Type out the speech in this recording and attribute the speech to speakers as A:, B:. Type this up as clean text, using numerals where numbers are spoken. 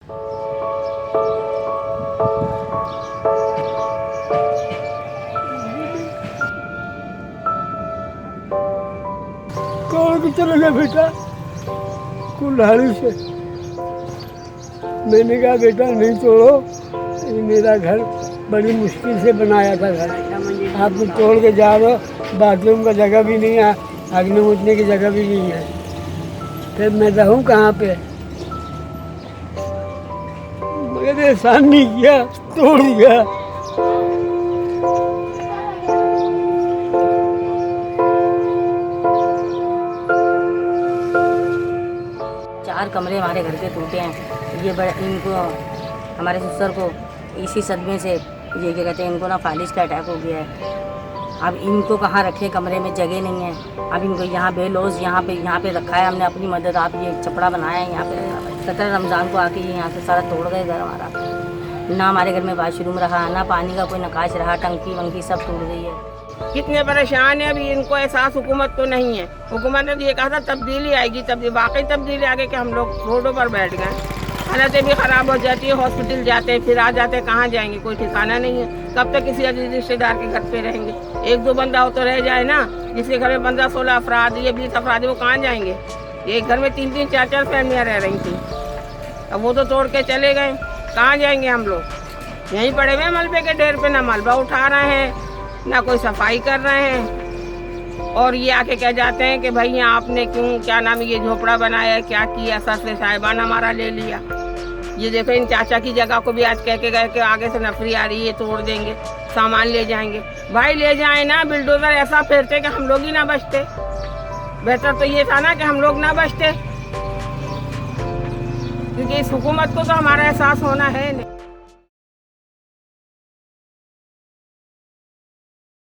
A: तोड़ के चले गए बेटा कुल्हाड़ी से। मैंने कहा बेटा नहीं तोड़ो, ये मेरा घर बड़ी मुश्किल से बनाया था घर, आप तो तोड़ के जा रहे हो, बाथरूम का जगह भी नहीं है, आगने मुझने की जगह भी नहीं है, फिर मैं रहूं कहाँ पे। मगर एहसान नहीं किया, तोड़ दिया।
B: चार कमरे हमारे घर के टूटे हैं। ये बड़े इनको हमारे ससुर को इसी सदमे से ये क्या कहते हैं, इनको ना फालिज का अटैक हो गया है। अब इनको कहाँ रखे, कमरे में जगह नहीं है। अब इनको यहाँ बेलौज यहाँ पे रखा है हमने अपनी मदद। आप ये चपड़ा बनाया है यहाँ पे। 17 रमज़ान को आके ये यहाँ से सारा तोड़ गए घर हमारा। ना हमारे घर में वाशरूम रहा, ना पानी का कोई नकाश रहा, टंकी वंकी सब टूट गई है।
C: कितने परेशान है। अभी इनको एहसास हुकूमत को नहीं है। हुकूमत ने ये कहा था तब्दीली आएगी, वाकई तब्दीली आ गई कि हम लोग रोडों पर बैठ गए। हालतें भी ख़राब हो जाती है, हॉस्पिटल जाते हैं फिर आ जाते हैं, कहाँ जाएंगे कोई ठिकाना नहीं है। कब तक किसी अजीज रिश्तेदार के घर पे रहेंगे। 1-2 बंदा हो तो रह जाए ना, जिसके घर में 15-16 अफराद या 20 अफराद वो कहाँ जाएंगे। एक घर में 3-3, 4-4 फैमिलियाँ रह रही थी, अब वो तो तोड़ के चले गए, कहाँ जाएंगे हम लोग। यहीं पड़े हुए मलबे के ढेर पे, ना मलबा उठा रहे हैं ना कोई सफाई कर रहे हैं। और ये आके कह जाते हैं कि भाई आपने क्यों क्या नाम ये झोपड़ा बनाया, क्या किया, ससुर साहिबान हमारा ले लिया। ये देखो इन चाचा की जगह को भी आज कह के गए कि आगे से नफरी आ रही है, तोड़ देंगे, सामान ले जाएंगे। भाई ले जाए ना, बिल्डोजर ऐसा फेरते कि हम लोग ही ना बचते। बेहतर तो ये था ना कि हम लोग ना बचते, क्योंकि इस हुकूमत को तो हमारा एहसास होना है नहीं।